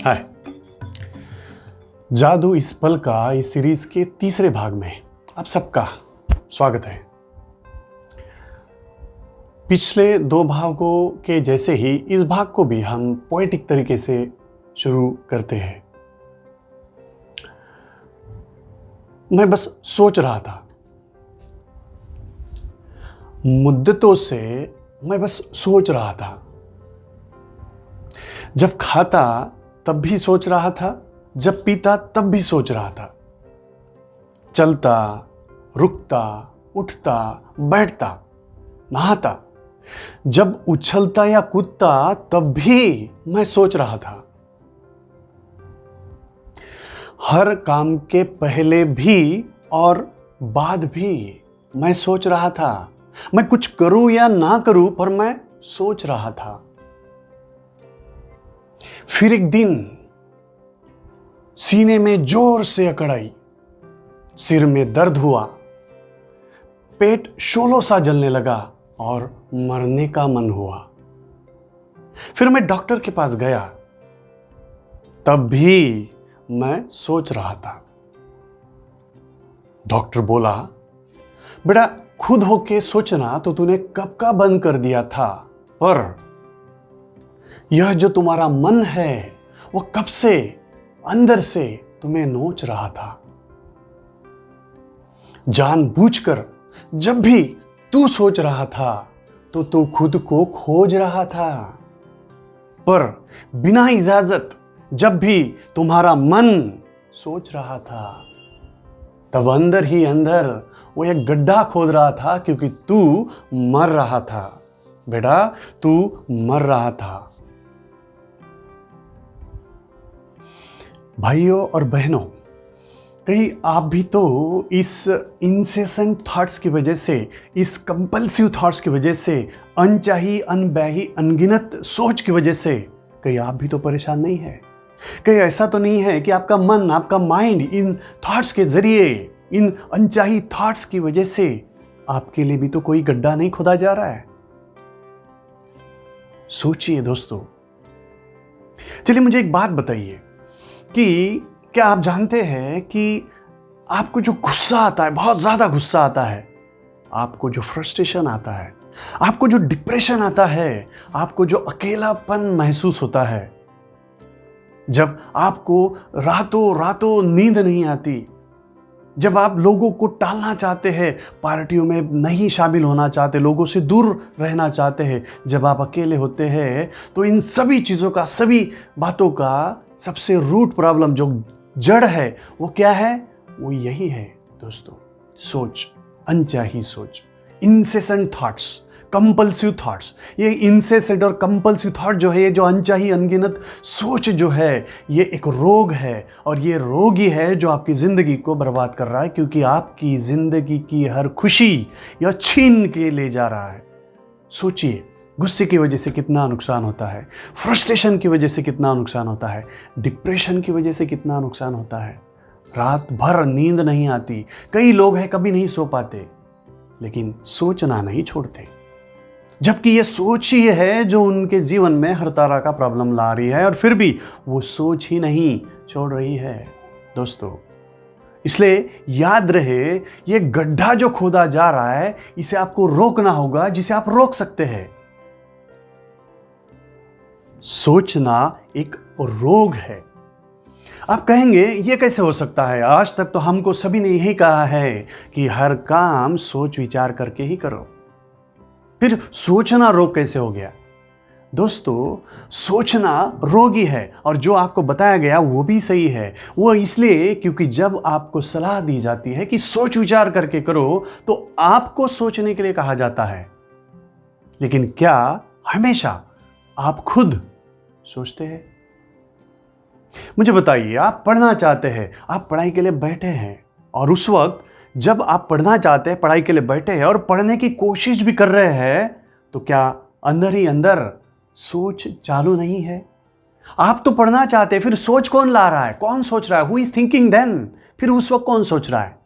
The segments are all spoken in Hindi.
हाय। जादू इस पल का इस सीरीज के तीसरे भाग में आप सबका स्वागत है। पिछले दो भागों के जैसे ही इस भाग को भी हम पोएटिक तरीके से शुरू करते हैं। मैं बस सोच रहा था, मुद्दतों से मैं बस सोच रहा था। जब खाता तब भी सोच रहा था, जब पीता तब भी सोच रहा था। चलता, रुकता, उठता, बैठता, नहाता, जब उछलता या कूदता तब भी मैं सोच रहा था। हर काम के पहले भी और बाद भी मैं सोच रहा था। मैं कुछ करूं या ना करूं, पर मैं सोच रहा था। फिर एक दिन सीने में जोर से अकड़ आई, सिर में दर्द हुआ, पेट शोलों सा जलने लगा और मरने का मन हुआ। फिर मैं डॉक्टर के पास गया, तब भी मैं सोच रहा था। डॉक्टर बोला, बेटा खुद होके सोचना तो तूने कब का बंद कर दिया था, पर यह जो तुम्हारा मन है वो कब से अंदर से तुम्हें नोच रहा था। जानबूझकर जब भी तू सोच रहा था तो तू खुद को खोज रहा था, पर बिना इजाजत जब भी तुम्हारा मन सोच रहा था, तब अंदर ही अंदर वो एक गड्ढा खोद रहा था, क्योंकि तू मर रहा था। बेटा तू मर रहा था। भाइयों और बहनों, कहीं आप भी तो इस इंसेसेंट थॉट्स की वजह से, इस कंपल्सिव थॉट्स की वजह से, अनचाही, अनबाही, अनगिनत सोच की वजह से कहीं आप भी तो परेशान नहीं है? कहीं ऐसा तो नहीं है कि आपका मन, आपका माइंड इन थॉट्स के जरिए, इन अनचाही थॉट्स की वजह से आपके लिए भी तो कोई गड्ढा नहीं खोदा जा रहा है? सोचिए दोस्तों। चलिए मुझे एक बात बताइए कि क्या आप जानते हैं कि आपको जो गुस्सा आता है, बहुत ज़्यादा गुस्सा आता है, आपको जो फ्रस्ट्रेशन आता है, आपको जो डिप्रेशन आता है, आपको जो अकेलापन महसूस होता है, जब आपको रातों रातों नींद नहीं आती, जब आप लोगों को टालना चाहते हैं, पार्टियों में नहीं शामिल होना चाहते, लोगों से दूर रहना चाहते हैं, जब आप अकेले होते हैं, तो इन सभी चीज़ों का, सभी बातों का सबसे रूट प्रॉब्लम, जो जड़ है, वो क्या है? वो यही है दोस्तों, सोच, अनचाही सोच, इंसेसेंट थॉट्स, कंपल्सिव थॉट्स। ये इंसेसेंट और कंपल्सिव थॉट जो है, ये जो अनचाही, अनगिनत सोच जो है, ये एक रोग है, और ये रोग ही है जो आपकी ज़िंदगी को बर्बाद कर रहा है, क्योंकि आपकी ज़िंदगी की हर खुशी यह छीन के ले जा रहा है। सोचिए, गुस्से की वजह से कितना नुकसान होता है, फ्रस्ट्रेशन की वजह से कितना नुकसान होता है, डिप्रेशन की वजह से कितना नुकसान होता है। रात भर नींद नहीं आती, कई लोग हैं कभी नहीं सो पाते, लेकिन सोचना नहीं छोड़ते, जबकि ये सोच ही है जो उनके जीवन में हर तरह का प्रॉब्लम ला रही है, और फिर भी वो सोच ही नहीं छोड़ रही है दोस्तों। इसलिए याद रहे, ये गड्ढा जो खोदा जा रहा है, इसे आपको रोकना होगा, जिसे आप रोक सकते हैं। सोचना एक रोग है। आप कहेंगे ये कैसे हो सकता है? आज तक तो हमको सभी ने यही कहा है कि हर काम सोच विचार करके ही करो। फिर सोचना रोग कैसे हो गया? दोस्तों, सोचना रोग ही है, और जो आपको बताया गया वो भी सही है। वो इसलिए क्योंकि जब आपको सलाह दी जाती है कि सोच विचार करके करो, तो आपको सोचने के लिए कहा जाता है। लेकिन क्या हमेशा आप खुद सोचते हैं? मुझे बताइए, आप पढ़ना चाहते हैं, आप पढ़ाई के लिए बैठे हैं, और उस वक्त जब आप पढ़ना चाहते हैं, पढ़ाई के लिए बैठे हैं और पढ़ने की कोशिश भी कर रहे हैं, तो क्या अंदर ही अंदर सोच चालू नहीं है? आप तो पढ़ना चाहते हैं, फिर सोच कौन ला रहा है? कौन सोच रहा है? Who is thinking then? फिर उस वक्त कौन सोच रहा है?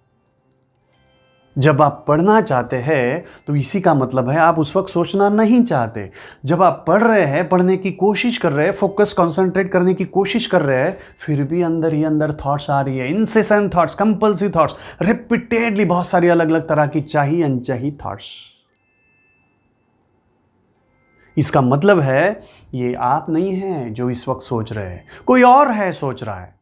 जब आप पढ़ना चाहते हैं तो इसी का मतलब है आप उस वक्त सोचना नहीं चाहते। जब आप पढ़ रहे हैं, पढ़ने की कोशिश कर रहे हैं, फोकस कंसंट्रेट करने की कोशिश कर रहे हैं, फिर भी अंदर ही अंदर थॉट्स आ रही है, incessant thoughts, compulsive thoughts, repeatedly बहुत सारी अलग अलग तरह की चाही अनचाही थॉट्स। इसका मतलब है ये आप नहीं हैं जो इस वक्त सोच रहे हैं, कोई और है सोच रहा है।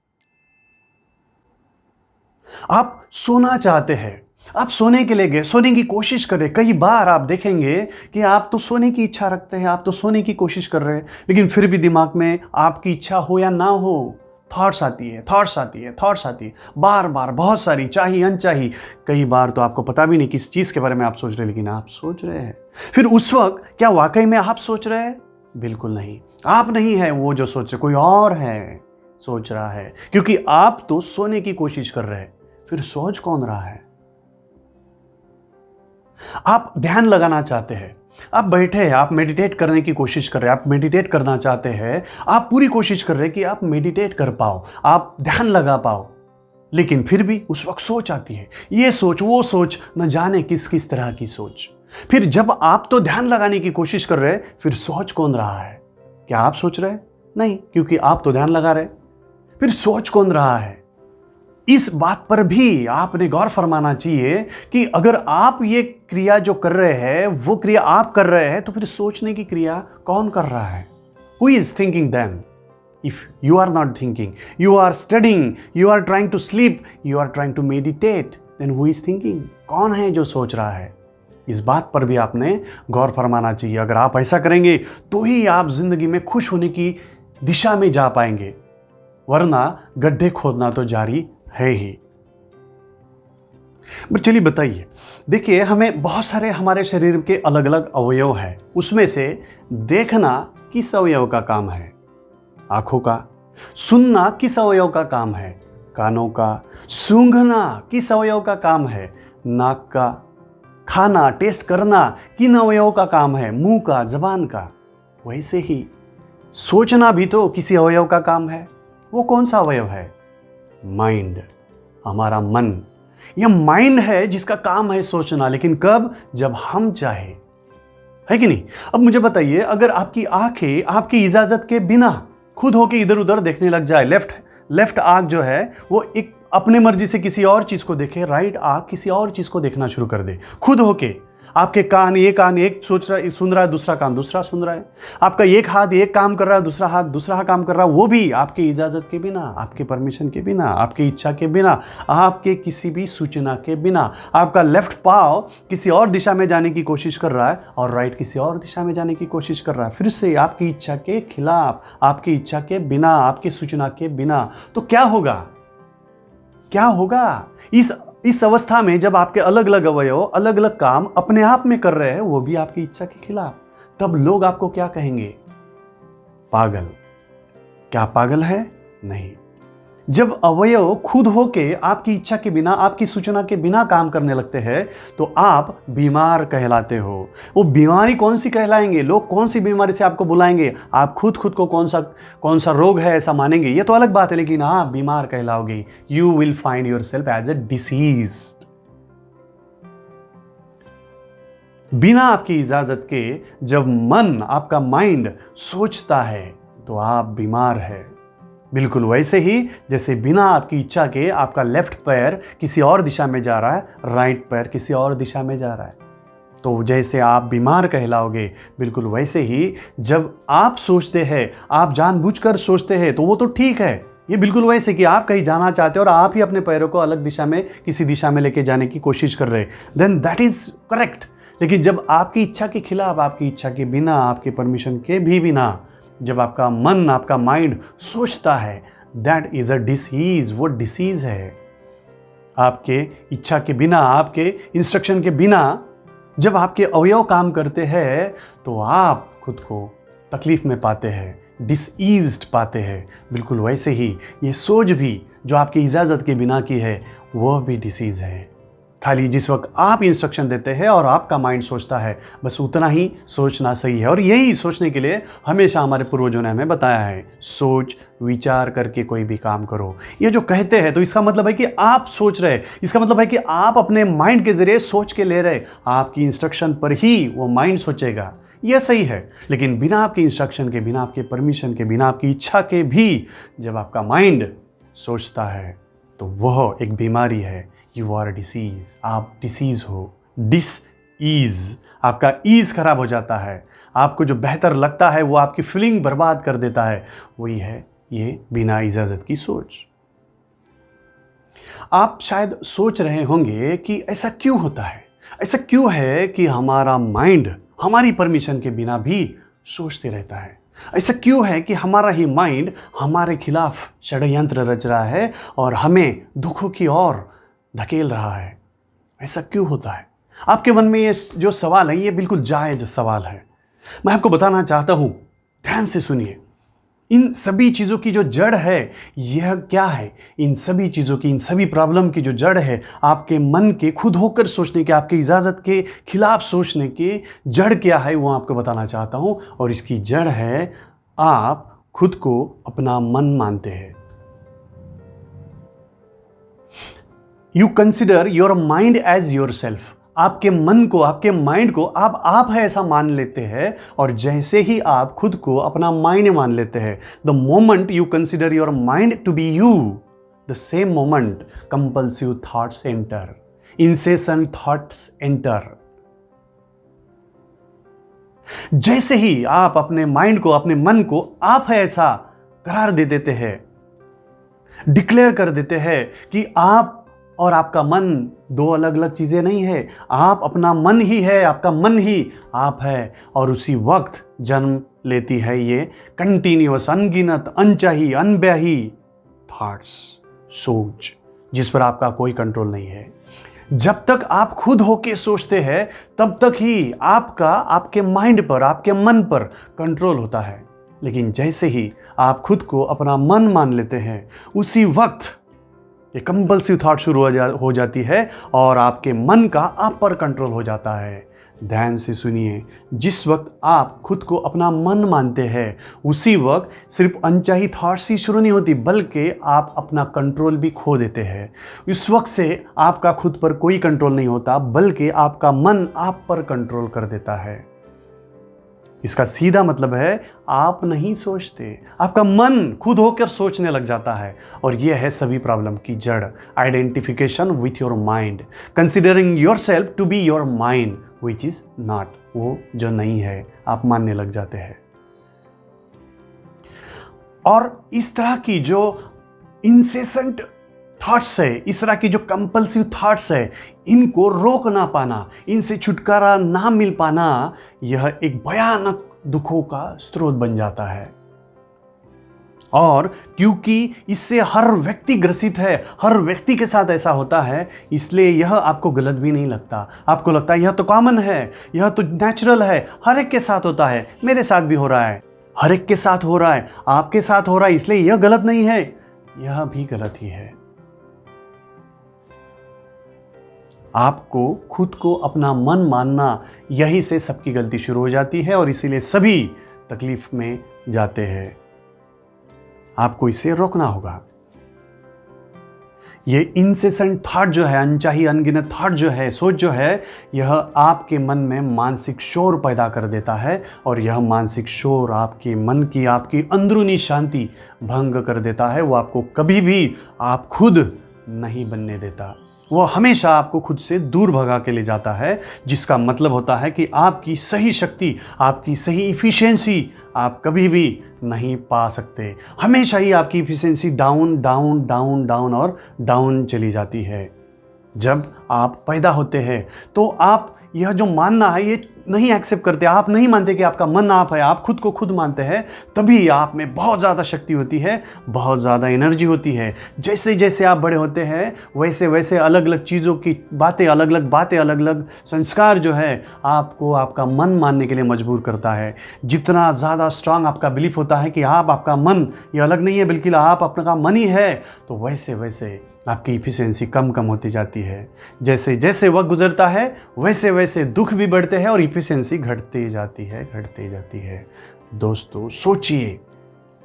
आप सोना चाहते हैं, आप सोने के लिए गए, सोने की कोशिश कर रहे हैं। कई बार आप देखेंगे कि आप तो सोने की इच्छा रखते हैं, आप तो सोने की कोशिश कर रहे हैं, लेकिन फिर भी दिमाग में आपकी इच्छा हो या ना हो, थॉट्स आती है, थॉट्स आती है, थॉट्स आती है, बार बार, बहुत सारी, चाही अनचाही। कई बार तो आपको पता भी नहीं किस चीज़ के बारे में आप सोच रहे हैं, लेकिन आप सोच रहे हैं। फिर उस वक्त क्या वाकई में आप सोच रहे हैं? बिल्कुल नहीं। आप नहीं है वो जो सोच रहे, कोई और है सोच रहा है, क्योंकि आप तो सोने की कोशिश कर रहे हैं। फिर सोच कौन रहा है? आप ध्यान लगाना चाहते हैं, आप बैठे हैं, आप मेडिटेट करने की कोशिश कर रहे हैं, आप मेडिटेट करना चाहते हैं, आप पूरी कोशिश कर रहे हैं कि आप मेडिटेट कर पाओ, आप ध्यान लगा पाओ, लेकिन फिर भी उस वक्त सोच आती है, ये सोच, वो सोच, न जाने किस किस तरह की सोच। फिर जब आप तो ध्यान लगाने की कोशिश कर रहे हैं, फिर सोच कौन रहा है? क्या आप सोच रहे हैं? नहीं, क्योंकि आप तो ध्यान लगा रहे। फिर सोच कौन रहा है? इस बात पर भी आपने गौर फरमाना चाहिए कि अगर आप ये क्रिया जो कर रहे हैं, वो क्रिया आप कर रहे हैं, तो फिर सोचने की क्रिया कौन कर रहा है? Who is thinking then? If you are not thinking, you are studying, you are trying to sleep, you are trying to meditate, then who is thinking? कौन है जो सोच रहा है? इस बात पर भी आपने गौर फरमाना चाहिए। अगर आप ऐसा करेंगे तो ही आप जिंदगी में खुश होने की दिशा में जा पाएंगे, वरना गड्ढे खोदना तो जारी है ही। बट चलिए बताइए, देखिए हमें बहुत सारे हमारे शरीर के अलग अलग अवयव हैं, उसमें से देखना किस अवयव का काम है? आंखों का। सुनना किस अवयव का काम है? कानों का। सूंघना किस अवयव का काम है? नाक का। खाना, टेस्ट करना किन अवयव का काम है? मुंह का, जबान का। वैसे ही सोचना भी तो किसी अवयव का काम है। वो कौन सा अवयव है? माइंड, हमारा मन। यह माइंड है जिसका काम है सोचना, लेकिन कब? जब हम चाहे, है कि नहीं? अब मुझे बताइए, अगर आपकी आंखें आपकी इजाजत के बिना खुद होके इधर उधर देखने लग जाए, लेफ्ट आंख जो है वो एक अपने मर्जी से किसी और चीज को देखे, राइट आंख किसी और चीज को देखना शुरू कर दे खुद होके। आपके कान एक सोच रहा है, सुन रहा है, दूसरा कान दूसरा सुन रहा है। आपका एक हाथ एक काम कर रहा है, दूसरा हाथ दूसरा काम कर रहा है, वो भी आपकी इजाजत के बिना, आपके परमिशन के बिना, आपकी इच्छा के बिना, आपके किसी भी सूचना के बिना। आपका लेफ्ट पाँव किसी और दिशा में जाने की कोशिश कर रहा है और राइट किसी और दिशा में जाने की कोशिश कर रहा है, फिर से आपकी इच्छा के खिलाफ, आपकी इच्छा के बिना, आपकी सूचना के बिना। तो क्या होगा? क्या होगा इस अवस्था में, जब आपके अलग अलग अवयव अलग अलग काम अपने आप में कर रहे हैं, वो भी आपकी इच्छा के खिलाफ? तब लोग आपको क्या कहेंगे? पागल। क्या पागल है? नहीं। जब अवयव खुद होके आपकी इच्छा के बिना, आपकी सूचना के बिना काम करने लगते हैं, तो आप बीमार कहलाते हो। वो बीमारी कौन सी कहलाएंगे? लोग कौन सी बीमारी से आपको बुलाएंगे? आप खुद को कौन सा रोग है ऐसा मानेंगे, ये तो अलग बात है, लेकिन आप बीमार कहलाओगे। You will find yourself as a disease. बिना आपकी इजाजत के जब मन, आपका माइंड सोचता है, तो आप बीमार है। बिल्कुल वैसे ही जैसे बिना आपकी इच्छा के आपका लेफ्ट पैर किसी और दिशा में जा रहा है, राइट पैर किसी और दिशा में जा रहा है, तो जैसे आप बीमार कहलाओगे, बिल्कुल वैसे ही जब आप सोचते हैं, आप जानबूझकर सोचते हैं, तो वो तो ठीक है। ये बिल्कुल वैसे कि आप कहीं जाना चाहते हो और आप ही अपने पैरों को अलग दिशा में, किसी दिशा में लेके जाने की कोशिश कर रहे हैं, देन दैट इज करेक्ट। लेकिन जब आपकी इच्छा के खिलाफ, आपकी इच्छा के बिना, आपके परमिशन के भी बिना, जब आपका मन, आपका माइंड सोचता है, दैट इज अ डिसीज। वो डिसीज है। आपके इच्छा के बिना, आपके इंस्ट्रक्शन के बिना जब आपके अवयव काम करते हैं, तो आप खुद को तकलीफ में पाते हैं, डिसईज्ड पाते हैं। बिल्कुल वैसे ही ये सोच भी जो आपकी इजाज़त के बिना की है, वह भी डिसीज है। खाली जिस वक्त आप इंस्ट्रक्शन देते हैं और आपका माइंड सोचता है, बस उतना ही सोचना सही है। और यही सोचने के लिए हमेशा हमारे पूर्वजों ने हमें बताया है, सोच विचार करके कोई भी काम करो। ये जो कहते हैं तो इसका मतलब है कि आप सोच रहे, इसका मतलब है कि आप अपने माइंड के जरिए सोच के ले रहे, आपकी इंस्ट्रक्शन पर ही वो माइंड सोचेगा। यह सही है, लेकिन बिना आपके इंस्ट्रक्शन के, बिना आपके परमिशन के, बिना आपकी इच्छा के भी जब आपका माइंड सोचता है तो वह एक बीमारी है। यू आर डिसीज, आप डिसीज हो। डिस ईज, आपका ईज खराब हो जाता है, आपको जो बेहतर लगता है वो आपकी फीलिंग बर्बाद कर देता है। वही है ये बिना इजाज़त की सोच। आप शायद सोच रहे होंगे कि ऐसा क्यों होता है, ऐसा क्यों है कि हमारा माइंड हमारी परमिशन के बिना भी सोचते रहता है। ऐसा क्यों है कि हमारा ही माइंड हमारे खिलाफ षड्यंत्र रच रहा है और हमें दुखों की ओर धकेल रहा है। ऐसा क्यों होता है? आपके मन में ये जो सवाल है ये बिल्कुल जायज़ सवाल है। मैं आपको बताना चाहता हूँ, ध्यान से सुनिए। इन सभी चीज़ों की जो जड़ है यह क्या है? इन सभी चीज़ों की, इन सभी प्रॉब्लम की जो जड़ है आपके मन के खुद होकर सोचने के, आपके इजाज़त के खिलाफ सोचने के जड़ क्या है वो आपको बताना चाहता हूँ। और इसकी जड़ है, आप खुद को अपना मन मानते हैं। You consider your mind as your self. आपके मन को, आपके माइंड को आप है ऐसा मान लेते हैं। और जैसे ही आप खुद को अपना माइंड मान लेते हैं, the moment you consider your mind to be you, the same moment compulsive thoughts enter, incessant thoughts enter. जैसे ही आप अपने माइंड को, अपने मन को आप है ऐसा करार दे देते हैं, डिक्लेयर कर देते हैं कि आप और आपका मन दो अलग अलग चीज़ें नहीं है, आप अपना मन ही है, आपका मन ही आप है। और उसी वक्त जन्म लेती है ये कंटिन्यूअस, अनगिनत, अनचाही, अनब्याही थॉट्स, सोच, जिस पर आपका कोई कंट्रोल नहीं है। जब तक आप खुद होके सोचते हैं तब तक ही आपका आपके माइंड पर, आपके मन पर कंट्रोल होता है। लेकिन जैसे ही आप खुद को अपना मन मान लेते हैं, उसी वक्त ये कंपल्सिव थॉट शुरू हो जाती है और आपके मन का आप पर कंट्रोल हो जाता है। ध्यान से सुनिए, जिस वक्त आप खुद को अपना मन मानते हैं उसी वक्त सिर्फ अनचाही थॉट्स ही शुरू नहीं होती, बल्कि आप अपना कंट्रोल भी खो देते हैं। इस वक्त से आपका खुद पर कोई कंट्रोल नहीं होता, बल्कि आपका मन आप पर कंट्रोल कर देता है। इसका सीधा मतलब है आप नहीं सोचते, आपका मन खुद होकर सोचने लग जाता है। और यह है सभी प्रॉब्लम की जड़, identification with your mind, considering your self to be your mind which is not, वो जो नहीं है आप मानने लग जाते हैं। और इस तरह की जो इंसेसेंट थॉट्स है, इस तरह की जो कंपल्सिव थॉट्स है, इनको रोक ना पाना, इनसे छुटकारा ना मिल पाना, यह एक भयानक दुखों का स्रोत बन जाता है। और क्योंकि इससे हर व्यक्ति ग्रसित है, हर व्यक्ति के साथ ऐसा होता है, इसलिए यह आपको गलत भी नहीं लगता। आपको लगता है यह तो कॉमन है, यह तो नेचुरल है, हर एक के साथ होता है, मेरे साथ भी हो रहा है, हर एक के साथ हो रहा है, आपके साथ हो रहा है, इसलिए यह गलत नहीं है। यह भी गलत ही है। आपको खुद को अपना मन मानना, यही से सबकी गलती शुरू हो जाती है और इसीलिए सभी तकलीफ में जाते हैं। आपको इसे रोकना होगा। ये इंसेसेंट थॉट जो है, अनचाही अनगिनत थॉट जो है, सोच जो है, यह आपके मन में मानसिक शोर पैदा कर देता है। और यह मानसिक शोर आपके मन की, आपकी अंदरूनी शांति भंग कर देता है। वो आपको कभी भी आप खुद नहीं बनने देता, वो हमेशा आपको खुद से दूर भगा के ले जाता है। जिसका मतलब होता है कि आपकी सही शक्ति, आपकी सही इफ़िशियंसी आप कभी भी नहीं पा सकते। हमेशा ही आपकी efficiency down down down down और डाउन चली जाती है। जब आप पैदा होते हैं तो आप यह जो मानना है, ये नहीं एक्सेप्ट करते, आप नहीं मानते कि आपका मन आप है, आप खुद को खुद मानते हैं, तभी आप में बहुत ज़्यादा शक्ति होती है, बहुत ज़्यादा एनर्जी होती है। जैसे जैसे आप बड़े होते हैं वैसे वैसे अलग अलग चीज़ों की बातें, अलग अलग संस्कार जो है आपको आपका मन मानने के लिए मजबूर करता है। जितना ज़्यादा स्ट्रांग आपका बिलीफ होता है कि आप आपका मन ये अलग नहीं है बल्कि आप अपना मन ही है, तो वैसे वैसे आपकी इफिशिएंसी कम होती जाती है। जैसे जैसे वक्त गुजरता है वैसे वैसे दुख भी बढ़ते हैं और इफिशिएंसी घटती जाती है। दोस्तों सोचिए,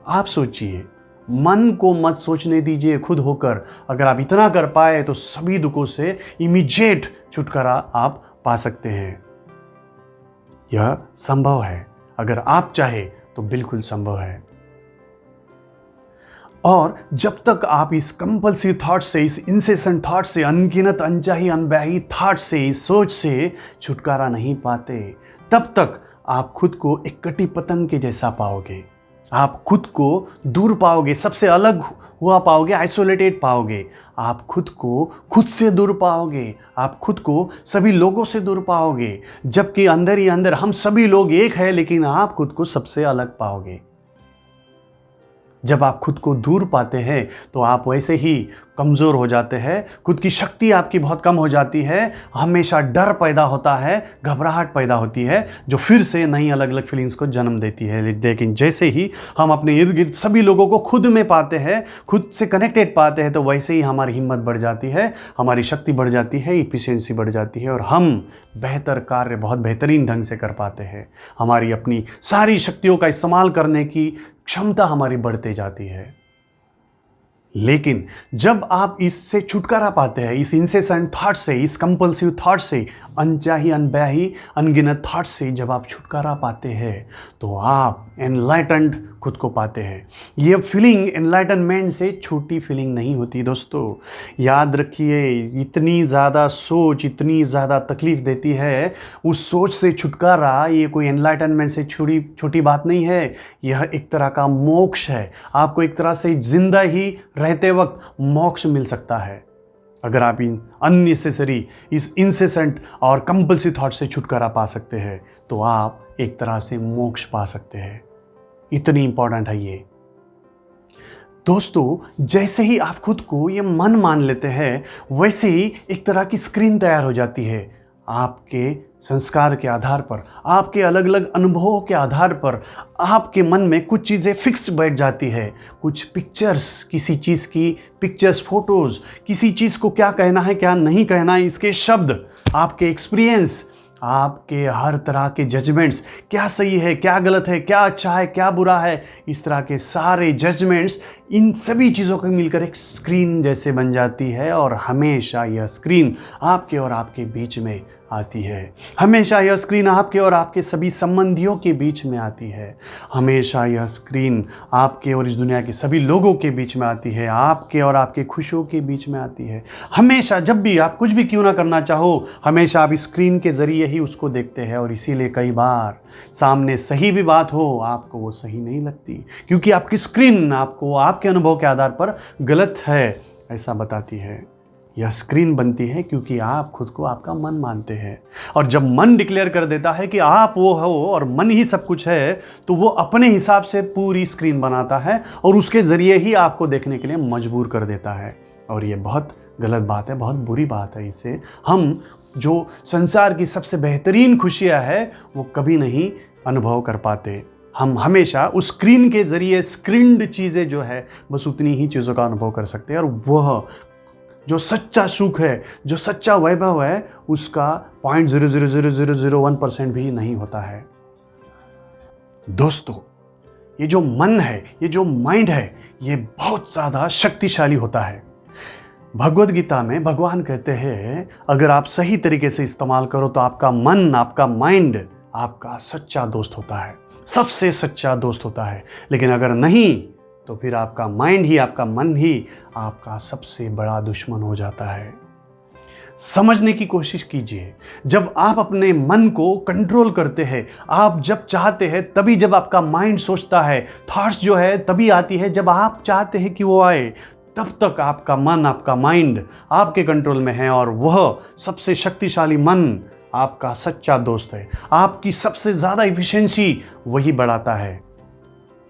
आप सोचिए, मन को मत सोचने दीजिए खुद होकर। अगर आप इतना कर पाए तो सभी दुखों से इमीडिएट छुटकारा आप पा सकते हैं। यह संभव है, अगर आप चाहे तो बिल्कुल संभव है। और जब तक आप इस कंपल्सिव थॉट से, इस इंसेसेंट थॉट से, अनगिनत अनचाही अनब्याही थॉट से, इस सोच से छुटकारा नहीं पाते, तब तक आप खुद को एक कटी पतंग के जैसा पाओगे। आप खुद को दूर पाओगे, सबसे अलग हुआ पाओगे, आइसोलेटेड पाओगे। आप खुद को खुद से दूर पाओगे, आप खुद को सभी लोगों से दूर पाओगे, जबकि अंदर ही अंदर हम सभी लोग एक हैं, लेकिन आप खुद को सबसे अलग पाओगे। जब आप खुद को दूर पाते हैं तो आप वैसे ही कमज़ोर हो जाते हैं, खुद की शक्ति आपकी बहुत कम हो जाती है, हमेशा डर पैदा होता है, घबराहट पैदा होती है, जो फिर से नई अलग अलग फीलिंग्स को जन्म देती है। लेकिन जैसे ही हम अपने इर्द गिर्द सभी लोगों को खुद में पाते हैं, खुद से कनेक्टेड पाते हैं, तो वैसे ही हमारी हिम्मत बढ़ जाती है, हमारी शक्ति बढ़ जाती है, इफिशिएंसी बढ़ जाती है और हम बेहतर कार्य बहुत बेहतरीन ढंग से कर पाते हैं। हमारी अपनी सारी शक्तियों का इस्तेमाल करने की क्षमता हमारी बढ़ते जाती है। लेकिन जब आप इससे छुटकारा पाते हैं, इस इंसेसेंट थॉट से, इस कंपल्सिव थॉट से, अनचाही अनब्याही अनगिनत थॉट से जब आप छुटकारा पाते हैं तो आप एनलाइटेंड खुद को पाते हैं। ये फीलिंग एनलाइटनमेंट से छोटी फीलिंग नहीं होती दोस्तों। याद रखिए, इतनी ज़्यादा सोच इतनी ज़्यादा तकलीफ देती है, उस सोच से छुटकारा ये कोई एनलाइटनमेंट से छोटी बात नहीं है। यह एक तरह का मोक्ष है। आपको एक तरह से जिंदा ही रहते वक्त मोक्ष मिल सकता है अगर आप इन अननेसेसरी, इस इंसेसेंट और कंपल्सिव थॉट से छुटकारा पा सकते हैं, तो आप एक तरह से मोक्ष पा सकते हैं। इतनी इंपॉर्टेंट है ये। दोस्तों जैसे ही आप खुद को ये मन मान लेते हैं, वैसे ही एक तरह की स्क्रीन तैयार हो जाती है। आपके संस्कार के आधार पर, आपके अलग अलग अनुभवों के आधार पर आपके मन में कुछ चीज़ें फिक्स बैठ जाती है। कुछ पिक्चर्स, किसी चीज़ की पिक्चर्स, फोटोज़, किसी चीज़ को क्या कहना है क्या नहीं कहना है, इसके शब्द, आपके एक्सपीरियंस, आपके हर तरह के जजमेंट्स, क्या सही है क्या गलत है, क्या अच्छा है क्या बुरा है, इस तरह के सारे जजमेंट्स, इन सभी चीज़ों को मिलकर एक स्क्रीन जैसे बन जाती है। और हमेशा यह स्क्रीन आपके और आपके बीच में आती है। हमेशा यह स्क्रीन आपके और आपके सभी संबंधियों के बीच में आती है। हमेशा यह स्क्रीन आपके और इस दुनिया के सभी लोगों के बीच में आती है, आपके और आपके खुशियों के बीच में आती है। हमेशा जब भी आप कुछ भी क्यों ना करना चाहो, हमेशा आप स्क्रीन के ज़रिए ही उसको देखते हैं। और इसीलिए कई बार सामने सही भी बात हो, आपको वो सही नहीं लगती, क्योंकि आपकी स्क्रीन आपको आपके अनुभव के आधार पर गलत है ऐसा बताती है। यह स्क्रीन बनती है क्योंकि आप खुद को आपका मन मानते हैं। और जब मन डिक्लेयर कर देता है कि आप वो हो और मन ही सब कुछ है, तो वो अपने हिसाब से पूरी स्क्रीन बनाता है और उसके ज़रिए ही आपको देखने के लिए मजबूर कर देता है। और ये बहुत गलत बात है, बहुत बुरी बात है। इससे हम जो संसार की सबसे बेहतरीन खुशियाँ है वो कभी नहीं अनुभव कर पाते। हम हमेशा उस स्क्रीन के ज़रिए स्क्रीन्ड चीज़ें जो है बस उतनी ही चीज़ों का अनुभव कर सकते हैं। और वह जो सच्चा सुख है, जो सच्चा वैभव है, उसका 0.00001% भी नहीं होता है। दोस्तों ये जो मन है, ये जो माइंड है, ये बहुत ज़्यादा शक्तिशाली होता है। भगवद गीता में भगवान कहते हैं अगर आप सही तरीके से इस्तेमाल करो तो आपका मन, आपका माइंड आपका सच्चा दोस्त होता है, सबसे सच्चा दोस्त होता है। लेकिन अगर नहीं तो फिर आपका माइंड ही, आपका मन ही आपका सबसे बड़ा दुश्मन हो जाता है। समझने की कोशिश कीजिए, जब आप अपने मन को कंट्रोल करते हैं, आप जब चाहते हैं तभी, जब आपका माइंड सोचता है, थॉट्स जो है तभी आती है जब आप चाहते हैं कि वो आए, तब तक आपका मन, आपका माइंड आपके कंट्रोल में है। और वह सबसे शक्तिशाली मन आपका सच्चा दोस्त है। आपकी सबसे ज़्यादा इफिशिएंसी वही बढ़ाता है।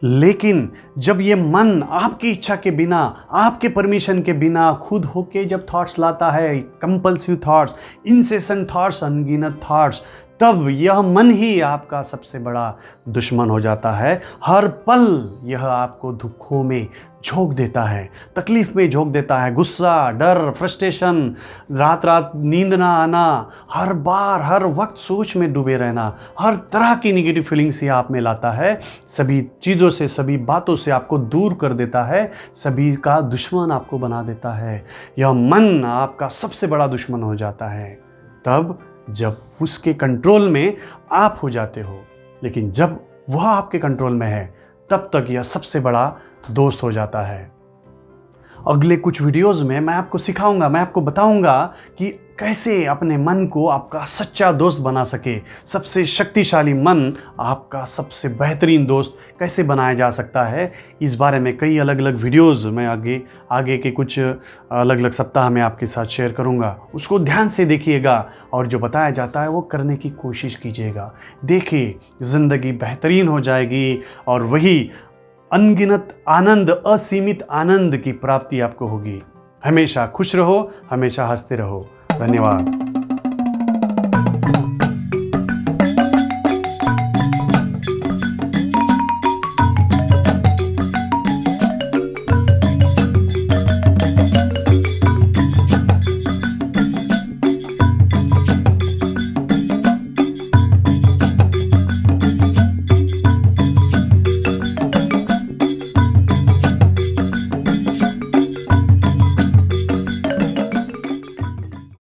लेकिन जब ये मन आपकी इच्छा के बिना, आपके परमिशन के बिना खुद होके जब थॉट्स लाता है, कंपल्सिव थॉट्स, इंसेसेंट थॉट्स, अनगिनत थॉट्स, तब यह मन ही आपका सबसे बड़ा दुश्मन हो जाता है। हर पल यह आपको दुखों में झोंक देता है, तकलीफ में झोंक देता है। गुस्सा, डर, फ्रस्ट्रेशन, रात रात नींद ना आना, हर बार हर वक्त सोच में डूबे रहना, हर तरह की निगेटिव फीलिंग्स ये आप में लाता है। सभी चीज़ों से, सभी बातों से आपको दूर कर देता है, सभी का दुश्मन आपको बना देता है। यह मन आपका सबसे बड़ा दुश्मन हो जाता है तब जब उसके कंट्रोल में आप हो जाते हो। लेकिन जब वह आपके कंट्रोल में है तब तक यह सबसे बड़ा दोस्त हो जाता है। अगले कुछ वीडियोस में मैं आपको सिखाऊंगा, मैं आपको बताऊंगा कि कैसे अपने मन को आपका सच्चा दोस्त बना सके। सबसे शक्तिशाली मन आपका सबसे बेहतरीन दोस्त कैसे बनाया जा सकता है। इस बारे में कई अलग अलग वीडियोस मैं आगे के कुछ अलग अलग सप्ताह में आपके साथ शेयर करूंगा। उसको ध्यान से देखिएगा और जो बताया जाता है वो करने की कोशिश कीजिएगा। देखिए, ज़िंदगी बेहतरीन हो जाएगी और वही अनगिनत आनंद, असीमित आनंद की प्राप्ति आपको होगी। हमेशा खुश रहो, हमेशा हंसते रहो। धन्यवाद।